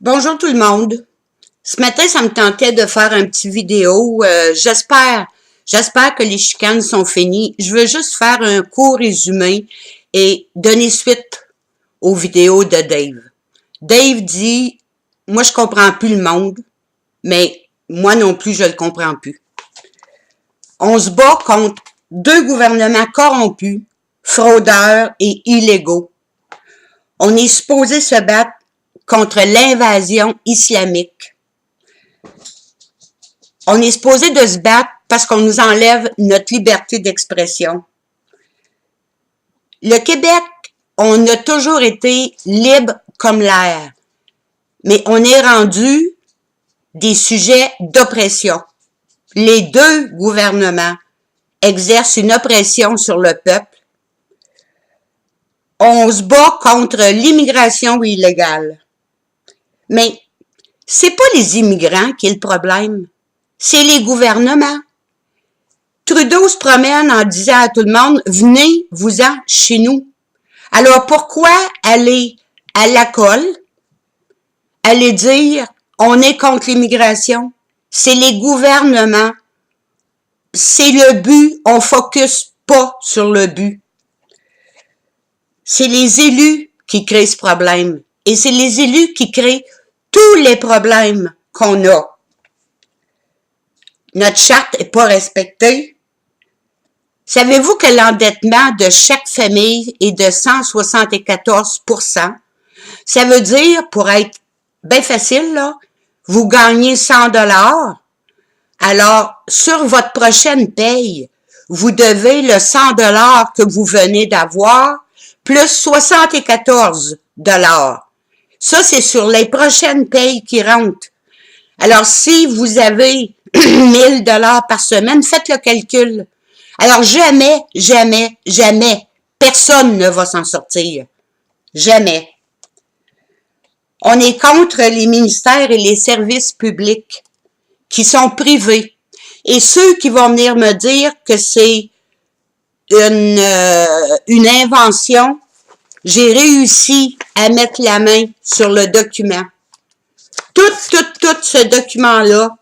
Bonjour tout le monde. Ce matin, ça me tentait de faire un petit vidéo. J'espère que les chicanes sont finies. Je veux juste faire un court résumé et donner suite aux vidéos de Dave. Dave dit, moi je comprends plus le monde, mais moi non plus je le comprends plus. On se bat contre deux gouvernements corrompus, fraudeurs et illégaux. On est supposé se battre contre l'invasion islamique. On est supposé de se battre parce qu'on nous enlève notre liberté d'expression. Le Québec, on a toujours été libre comme l'air, mais on est rendu des sujets d'oppression. Les deux gouvernements exercent une oppression sur le peuple. On se bat contre l'immigration illégale. Mais c'est pas les immigrants qui est le problème, c'est les gouvernements. Trudeau se promène en disant à tout le monde, venez, vous-en chez nous. Alors pourquoi aller à la colle, aller dire, on est contre l'immigration? C'est les gouvernements. C'est le but, on focus pas sur le but. C'est les élus qui créent ce problème. Et c'est les élus qui créent tous les problèmes qu'on a. Notre charte n'est pas respectée. Savez-vous que l'endettement de chaque famille est de 174%? Ça veut dire, pour être bien facile, là, vous gagnez 100 $. Alors, sur votre prochaine paye, vous devez le 100 $ que vous venez d'avoir, plus 74 $. Ça, c'est sur les prochaines payes qui rentrent. Alors, si vous avez 1000 $ par semaine, faites le calcul. Alors, jamais, personne ne va s'en sortir. Jamais. On est contre les ministères et les services publics qui sont privés. Et ceux qui vont venir me dire que c'est une invention, j'ai réussi à mettre la main sur le document. Tout ce document-là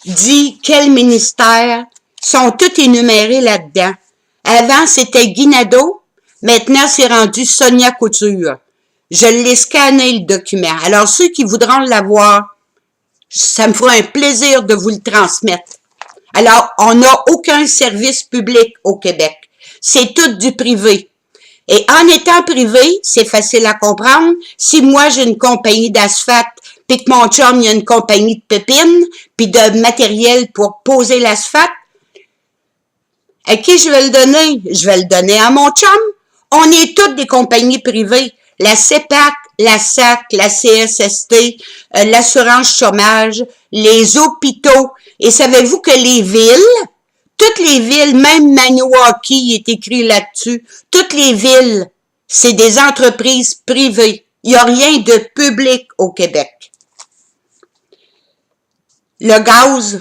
dit quels ministères sont tous énumérés là-dedans. Avant, c'était Guy Nadeau. Maintenant, c'est rendu Sonia Couture. Je l'ai scanné, le document. Alors, ceux qui voudront l'avoir, ça me fera un plaisir de vous le transmettre. Alors, on n'a aucun service public au Québec. C'est tout du privé. Et en étant privé, c'est facile à comprendre. Si moi, j'ai une compagnie d'asphalte, puis que mon chum, il y a une compagnie de pépines, puis de matériel pour poser l'asphalte, à qui je vais le donner? Je vais le donner à mon chum. On est toutes des compagnies privées. La CEPAC, la SAC, la CSST, l'assurance chômage, les hôpitaux. Et savez-vous que les villes, toutes les villes, même Maniwaki est écrit là-dessus, toutes les villes, c'est des entreprises privées. Il n'y a rien de public au Québec. Le gaz,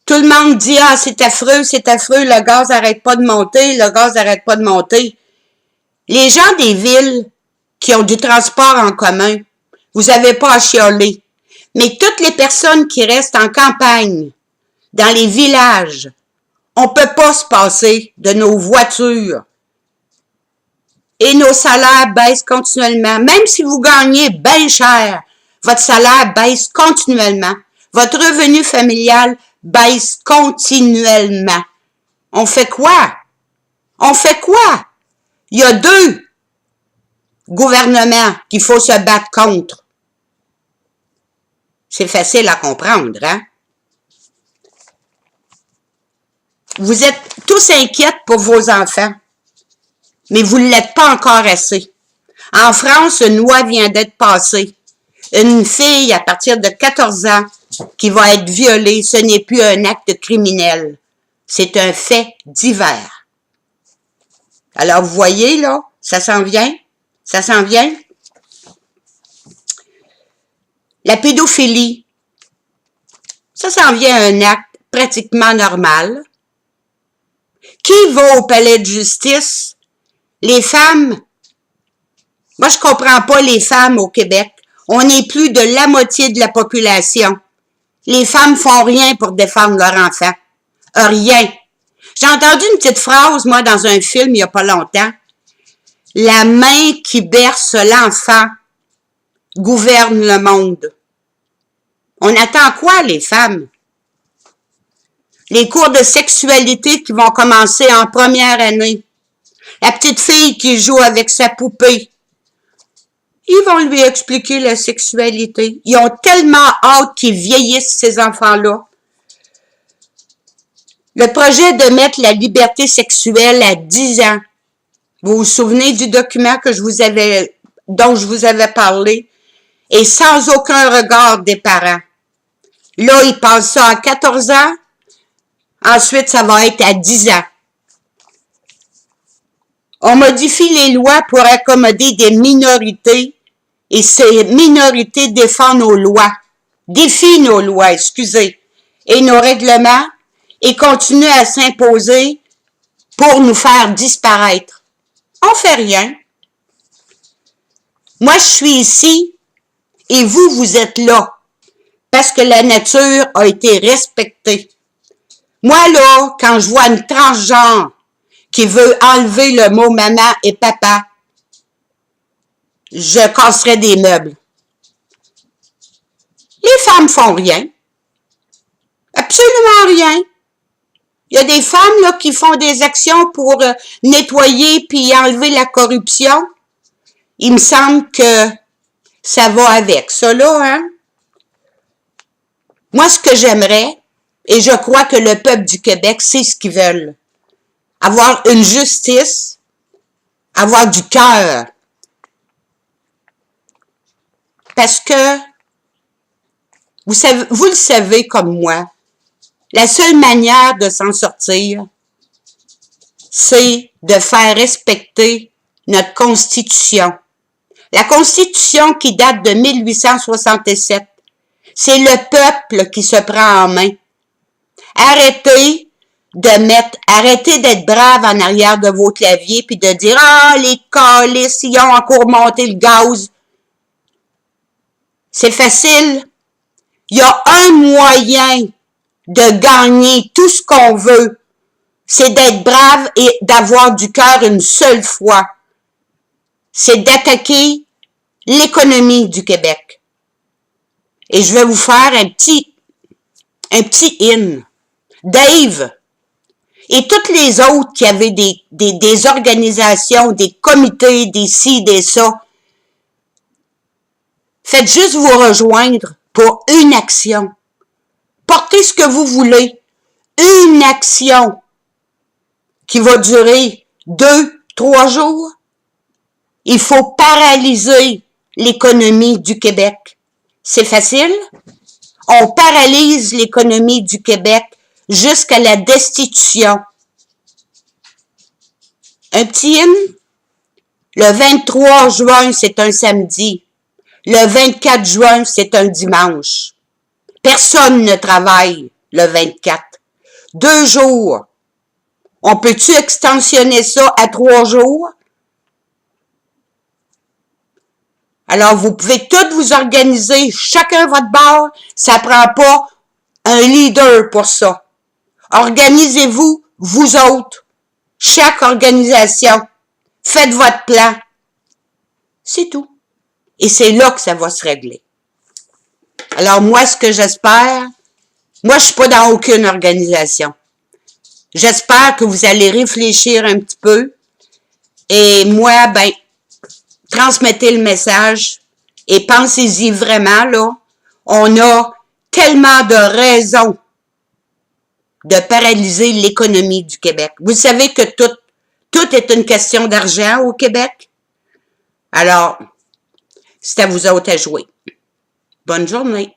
tout le monde dit, ah, c'est affreux, le gaz n'arrête pas de monter, le gaz n'arrête pas de monter. Les gens des villes qui ont du transport en commun, vous n'avez pas à chialer. Mais toutes les personnes qui restent en campagne, dans les villages, on ne peut pas se passer de nos voitures. Et nos salaires baissent continuellement. Même si vous gagnez bien cher, votre salaire baisse continuellement. Votre revenu familial baisse continuellement. On fait quoi? On fait quoi? Il y a deux gouvernements qu'il faut se battre contre. C'est facile à comprendre, hein? Vous êtes tous inquiets pour vos enfants, mais vous ne l'êtes pas encore assez. En France, une loi vient d'être passée. Une fille à partir de 14 ans qui va être violée, ce n'est plus un acte criminel. C'est un fait divers. Alors, vous voyez, là, ça s'en vient. Ça s'en vient. La pédophilie, ça s'en vient à un acte pratiquement normal. Qui va au palais de justice? Les femmes. Moi, je comprends pas les femmes au Québec. On est plus de la moitié de la population. Les femmes font rien pour défendre leur enfant. Rien. J'ai entendu une petite phrase, moi, dans un film il n'y a pas longtemps. La main qui berce l'enfant gouverne le monde. On attend quoi, les femmes? Les cours de sexualité qui vont commencer en première année. La petite fille qui joue avec sa poupée. Ils vont lui expliquer la sexualité. Ils ont tellement hâte qu'ils vieillissent, ces enfants-là. Le projet de mettre la liberté sexuelle à 10 ans. Vous vous souvenez du document dont je vous avais parlé? Et sans aucun regard des parents. Là, ils passent ça à 14 ans. Ensuite, ça va être à 10 ans. On modifie les lois pour accommoder des minorités et ces minorités défient nos lois, et nos règlements et continuent à s'imposer pour nous faire disparaître. On fait rien. Moi, je suis ici et vous êtes là parce que la nature a été respectée. Moi, là, quand je vois une transgenre qui veut enlever le mot maman et papa, je casserais des meubles. Les femmes font rien. Absolument rien. Il y a des femmes là qui font des actions pour nettoyer puis enlever la corruption. Il me semble que ça va avec ça là, hein? Moi, ce que j'aimerais, et je crois que le peuple du Québec sait ce qu'ils veulent, avoir une justice, avoir du cœur. Parce que, vous le savez comme moi, la seule manière de s'en sortir, c'est de faire respecter notre Constitution. La Constitution qui date de 1867, c'est le peuple qui se prend en main. Arrêtez d'être brave en arrière de vos claviers puis de dire « Ah, les câlisses, ils ont encore monté le gaz. » C'est facile. Il y a un moyen de gagner tout ce qu'on veut. C'est d'être brave et d'avoir du cœur une seule fois. C'est d'attaquer l'économie du Québec. Et je vais vous faire un petit in. Dave et toutes les autres qui avaient des organisations, des comités, des ci, des ça, faites juste vous rejoindre pour une action. Portez ce que vous voulez. Une action qui va durer 2-3 jours. Il faut paralyser l'économie du Québec. C'est facile? On paralyse l'économie du Québec jusqu'à la destitution. Un petit in? Le 23 juin, c'est un samedi. Le 24 juin, c'est un dimanche. Personne ne travaille le 24. 2 jours. On peut-tu extensionner ça à 3 jours? Alors, vous pouvez tous vous organiser, chacun votre bord. Ça prend pas un leader pour ça. Organisez-vous, vous autres. Chaque organisation. Faites votre plan. C'est tout. Et c'est là que ça va se régler. Alors, moi, ce que j'espère, moi, je suis pas dans aucune organisation. J'espère que vous allez réfléchir un petit peu. Et moi, ben, transmettez le message et pensez-y vraiment, là. On a tellement de raisons de paralyser l'économie du Québec. Vous savez que tout est une question d'argent au Québec. Alors, c'est à vous autres à jouer. Bonne journée.